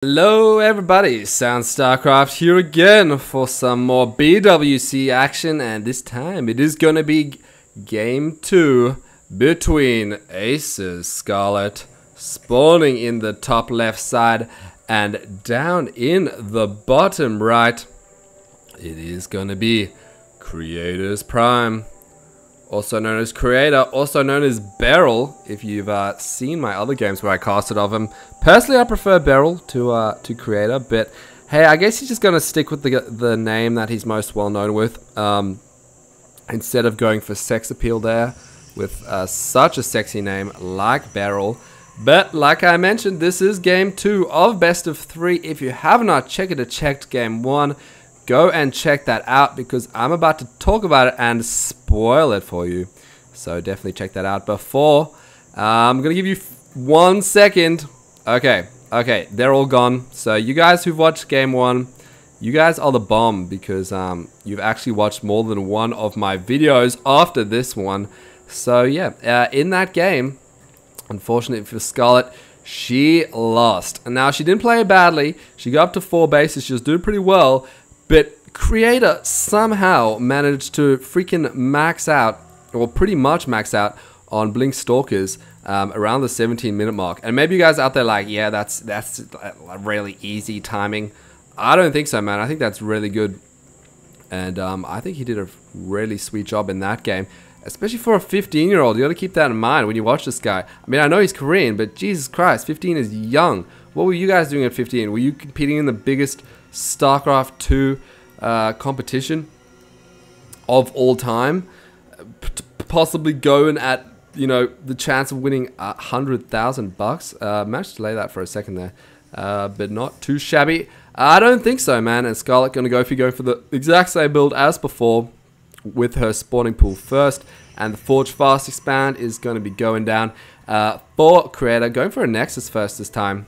Hello everybody, StarCraft here again for some more BWC action, and this time it is gonna be game 2 between Aces Scarlett spawning in the top left side and down in the bottom right. It is gonna be Creator's Prime, also known as Creator, also known as Beryl, if you've seen my other games where I casted of him. Personally, I prefer Beryl to Creator, but hey, I guess he's just going to stick with the name that he's most well known with, instead of going for sex appeal there, with such a sexy name like Beryl. But like I mentioned, this is game 2 of best of 3. If you have not checked game 1, go and check that out, because I'm about to talk about it and spoil it for you. So definitely check that out. Before, I'm going to give you 1 second. Okay, they're all gone. So you guys who've watched game 1, you guys are the bomb, because you've actually watched more than one of my videos after this one. So yeah, in that game, unfortunately for Scarlett, she lost. And now she didn't play badly. She got up to 4 bases. She was doing pretty well. But Creator somehow managed to freaking max out, or pretty much max out, on Blink Stalkers around the 17-minute mark. And maybe you guys out there like, yeah, that's a really easy timing. I don't think so, man. I think that's really good. And I think he did a really sweet job in that game, especially for a 15-year-old. You got to keep that in mind when you watch this guy. I mean, I know he's Korean, but Jesus Christ, 15 is young. What were you guys doing at 15? Were you competing in the biggest StarCraft 2 competition of all time, possibly going at, you know, the chance of winning $100,000? Managed to lay that for a second there, but not too shabby. I don't think so, man. And Scarlett gonna go for the exact same build as before, with her spawning pool first, and the Forge Fast Expand is going to be going down for Creator, going for a Nexus first this time.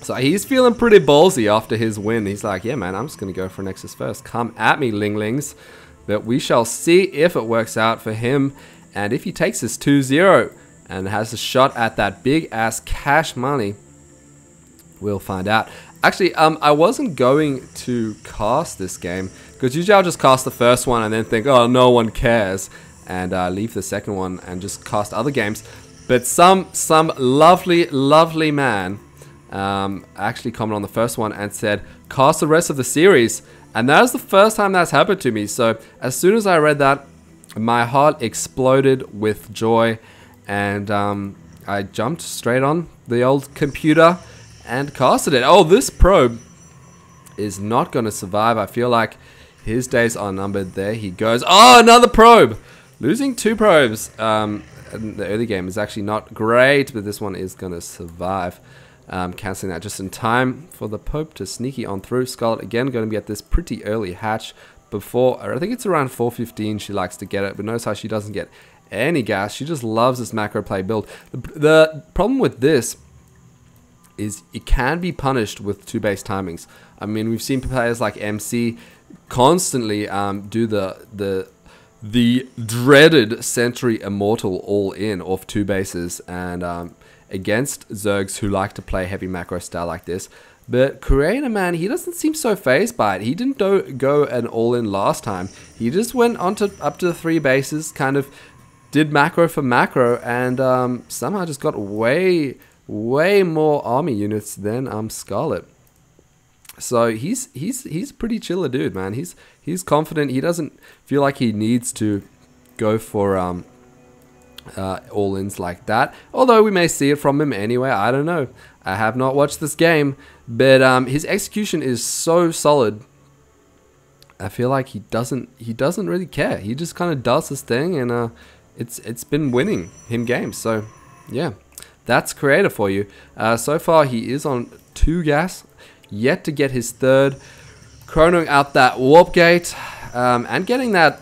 So he's feeling pretty ballsy after his win. He's like, yeah, man, I'm just going to go for Nexus first. Come at me, Linglings. But we shall see if it works out for him. And if he takes this 2-0 and has a shot at that big-ass cash money, we'll find out. Actually, I wasn't going to cast this game, because usually I'll just cast the first one and then think, oh, no one cares, and leave the second one and just cast other games. But some lovely man actually commented on the first one and said, cast the rest of the series. And that is the first time that's happened to me. So as soon as I read that, my heart exploded with joy, and I jumped straight on the old computer and casted it. Oh, this probe is not going to survive. I feel like his days are numbered. There he goes. Oh, another probe. Losing 2 probes in the early game is actually not great, but this one is going to survive. Cancelling that just in time for the Pope to sneaky on through. Scarlett again going to be at this pretty early hatch before, I think it's around 4:15 she likes to get it, but notice how she doesn't get any gas. She just loves this macro play build. The problem with this is it can be punished with 2 base timings. I mean, we've seen players like MC constantly do the dreaded Century Immortal all-in off 2 bases, and against Zergs who like to play heavy macro style like this. But Creator, man, he doesn't seem so phased by it. He didn't go an all-in last time. He just went on to up to the 3 bases, kind of did macro for macro, and somehow just got way more army units than Scarlett. So he's a pretty chiller dude, man. He's confident. He doesn't feel like he needs to go for all-ins like that, although we may see it from him anyway. I don't know. I have not watched this game, but his execution is so solid. I feel like he doesn't really care. He just kind of does his thing, and it's been winning him games. So yeah, that's Creator for you. So far he is on 2 gas, yet to get his 3rd, chronoing out that warp gate, and getting that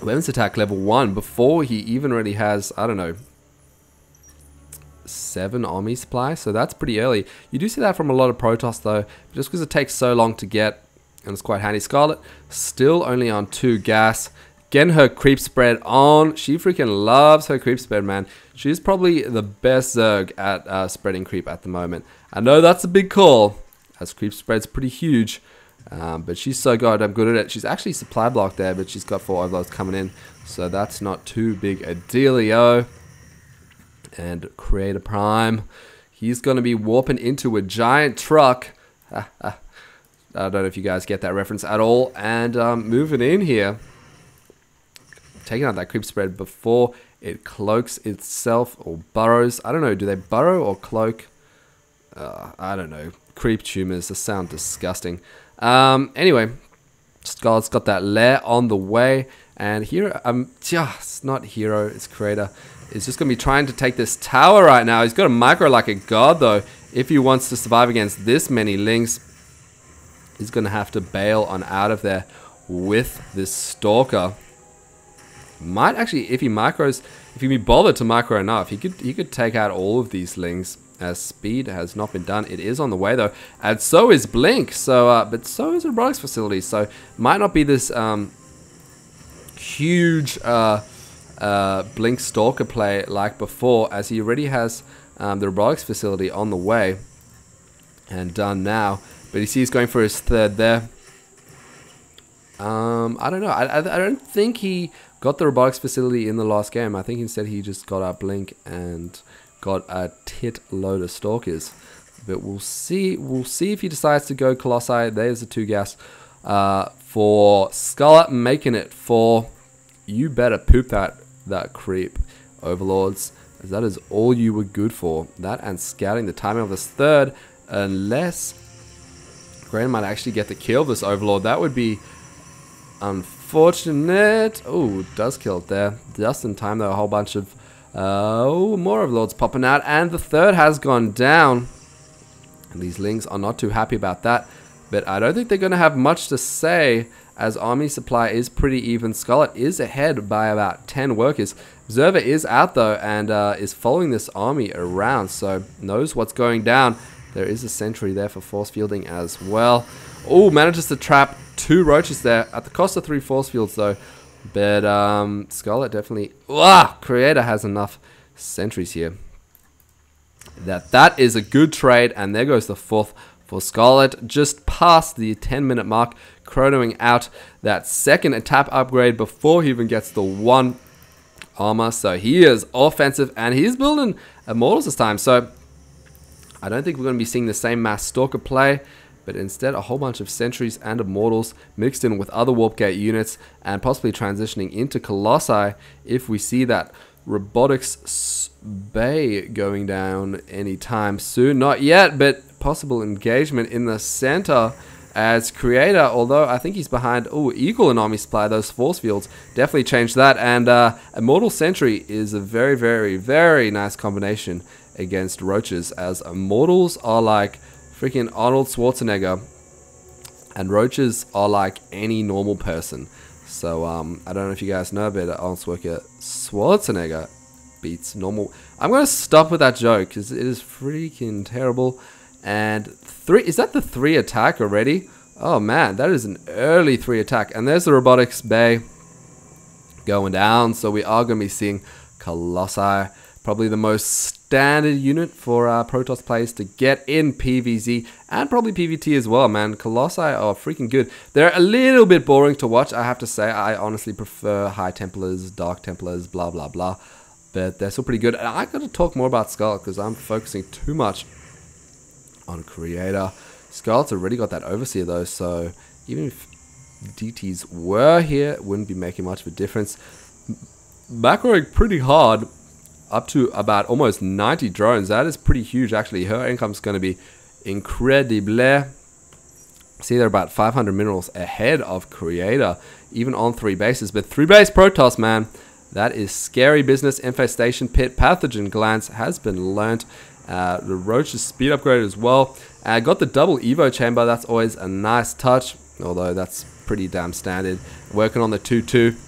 weapons attack level 1 before he even really has, I don't know, 7 army supply. So that's pretty early. You do see that from a lot of Protoss though, just because it takes so long to get, and it's quite handy. Scarlett still only on 2 gas, getting her creep spread on. She freaking loves her creep spread, man. She's probably the best Zerg at spreading creep at the moment. I know that's a big call, as creep spread's pretty huge. But she's so goddamn good at it. She's actually supply blocked there, but she's got 4 overloads coming in. So that's not too big a dealio. And Creator Prime. He's going to be warping into a giant truck. I don't know if you guys get that reference at all. And moving in here. Taking out that creep spread before it cloaks itself or burrows. I don't know. Do they burrow or cloak? I don't know. Creep tumors. They sound disgusting. Anyway, Scarlett's got that lair on the way, and here, it's not Hero, it's Creator. Is just going to be trying to take this tower right now. He's got a micro like a god, though. If he wants to survive against this many lings, he's going to have to bail on out of there with this Stalker. Might actually, if he micros, if he be bothered to micro enough, he could take out all of these lings. As speed has not been done. It is on the way though, and so is Blink. So, but so is a robotics facility. So, might not be this huge Blink Stalker play like before, as he already has the robotics facility on the way and done now. But you see, he's going for his third there. I don't know. I don't think he got the robotics facility in the last game. I think instead he just got out Blink and got a tit load of Stalkers, but we'll see. We'll see if he decides to go Colossi. There's the 2 gas for Scarlett, making it 4. You better poop that creep, Overlords, as that is all you were good for. That and scouting the timing of this third, unless Grand might actually get the kill of this Overlord. That would be unfortunate. Oh, does kill it there just in time though. A whole bunch of more Overlords popping out, and the third has gone down. And these lings are not too happy about that, but I don't think they're going to have much to say, as army supply is pretty even. Scarlett is ahead by about 10 workers. Observer is out though, and is following this army around, so knows what's going down. There is a sentry there for force fielding as well. Oh, manages to trap 2 roaches there at the cost of 3 force fields though. But Scarlett definitely... Creator has enough sentries here. That is a good trade, and there goes the 4th for Scarlett. Just past the 10-minute mark, chronoing out that second attack upgrade before he even gets the 1 armor. So he is offensive, and he's building Immortals this time. So I don't think we're going to be seeing the same mass Stalker play, but instead a whole bunch of sentries and Immortals mixed in with other Warp Gate units, and possibly transitioning into Colossi if we see that Robotics Bay going down anytime soon. Not yet, but possible engagement in the center as Creator, although I think he's behind, equal in army supply. Those force fields definitely changed that, and Immortal Sentry is a very, very, very nice combination against roaches, as Immortals are like freaking Arnold Schwarzenegger, and roaches are like any normal person. So I don't know if you guys know, but Arnold Schwarzenegger beats normal. I'm gonna stop with that joke because it is freaking terrible. And 3, is that the 3 attack already? Oh man, that is an early 3 attack. And there's the Robotics Bay going down, so we are gonna be seeing Colossi, probably the most standard unit for Protoss players to get in PvZ, and probably PvT as well, man. Colossi are freaking good. They're a little bit boring to watch, I have to say. I honestly prefer High Templars, Dark Templars, blah, blah, blah. But they're still pretty good. And I got to talk more about Scarlett because I'm focusing too much on Creator. Scarlett's already got that Overseer though, so even if DTs were here, it wouldn't be making much of a difference. Macroing pretty hard, up to about almost 90 drones. That is pretty huge actually. Her income's going to be incredible. See, they're about 500 minerals ahead of Creator, even on 3 bases. But 3 base Protoss, man, that is scary business. Infestation Pit, Pathogen Glance has been learnt. The Roach's speed upgrade as well. Got the double Evo chamber. That's always a nice touch, although that's pretty damn standard. Working on the 2-2.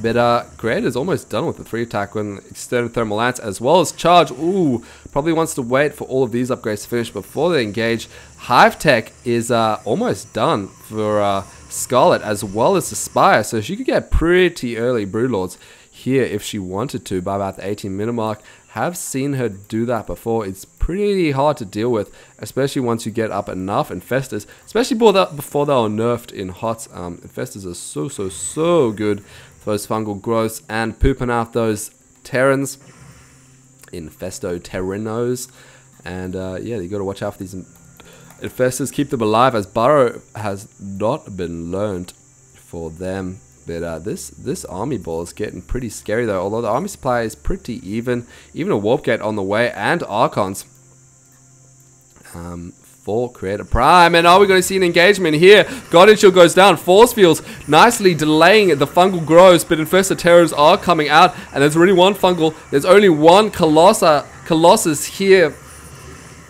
But Creator's almost done with the 3 attack when extended thermal lance as well as charge. Ooh, probably wants to wait for all of these upgrades to finish before they engage. Hive Tech is almost done for Scarlett, as well as the Spire, so she could get pretty early Broodlords here if she wanted to by about the 18-minute mark. have seen her do that before. It's pretty hard to deal with, especially once you get up enough infestors, especially before they are nerfed in HOTS. Infestors are so good for those fungal growths and pooping out those Terrans, Infesto Terrenos. And yeah, you got to watch out for these infestors, keep them alive, as Burrow has not been learned for them. But this army ball is getting pretty scary though, although the army supply is pretty even a warp gate on the way, and Archons for Creator Prime. And are we going to see an engagement here? Guardian Shield goes down, Force Fields nicely delaying the fungal growth, but Infested Terrors are coming out, and there's already one fungal, there's only one Colossus here,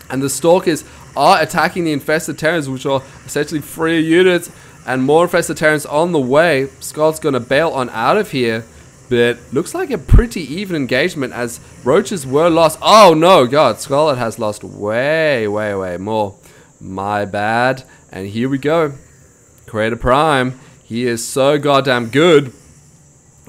and the Stalkers are attacking the Infested Terrors, which are essentially free units. And more Infested Terrans on the way. Scarlett's going to bail on out of here. But looks like a pretty even engagement as roaches were lost. Oh no, God. Scarlett has lost way more. My bad. And here we go. Creator Prime. He is so goddamn good.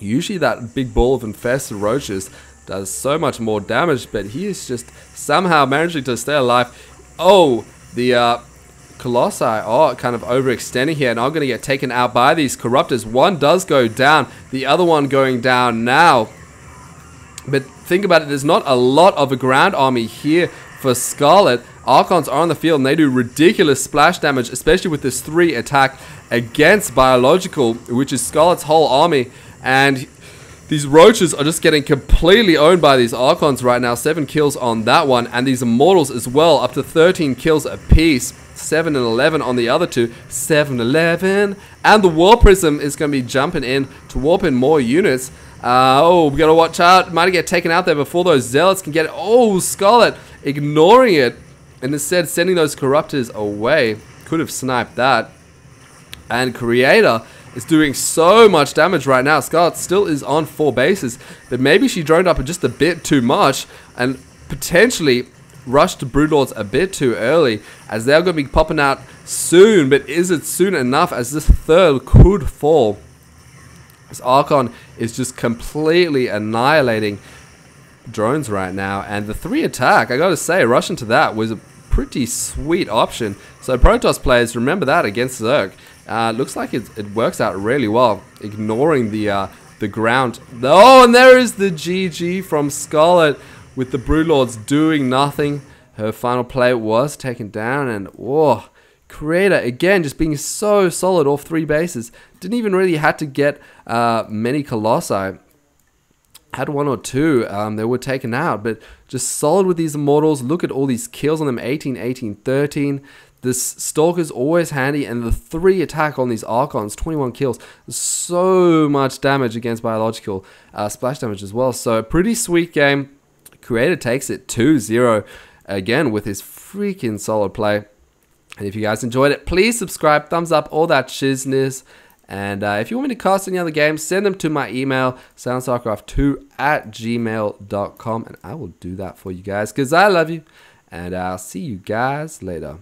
Usually that big ball of infested roaches does so much more damage. But he is just somehow managing to stay alive. Oh, the Colossi are kind of overextending here and are going to get taken out by these Corruptors. One does go down, the other one going down now. But think about it, there's not a lot of a ground army here for Scarlett. Archons are on the field and they do ridiculous splash damage, especially with this 3 attack against Biological, which is Scarlett's whole army. And these roaches are just getting completely owned by these Archons right now. 7 kills on that one, and these Immortals as well, up to 13 kills apiece. 7 and 11 on the other two. 7-11. And the War Prism is going to be jumping in to warp in more units. Oh, we got to watch out. Might get taken out there before those Zealots can get it. Oh, Scarlett ignoring it and instead sending those Corruptors away. Could have sniped that. And Creator is doing so much damage right now. Scarlett still is on 4 bases, but maybe she droned up just a bit too much and potentially rushed to Broodlords a bit too early, as they're going to be popping out soon. But is it soon enough, as this 3rd could fall? This Archon is just completely annihilating drones right now, and the 3 attack, I gotta say, rushing to that was a pretty sweet option. So Protoss players, remember that against Zerg. Looks like it works out really well, ignoring the ground. Oh, and there is the GG from Scarlett, with the Broodlords doing nothing. Her final play was taken down, and oh, Creator again just being so solid off 3 bases. Didn't even really have to get many Colossi. Had 1 or 2 they were taken out, but just solid with these Immortals. Look at all these kills on them, 18, 18, 13. This Stalker's always handy, and the 3 attack on these Archons, 21 kills. So much damage against Biological, splash damage as well. So a pretty sweet game. Creator takes it 2-0 again with his freaking solid play. And if you guys enjoyed it, please subscribe, thumbs up, all that shizness. And if you want me to cast any other games, send them to my email, soundstarcraft2@gmail.com, and I will do that for you guys because I love you. And I'll see you guys later.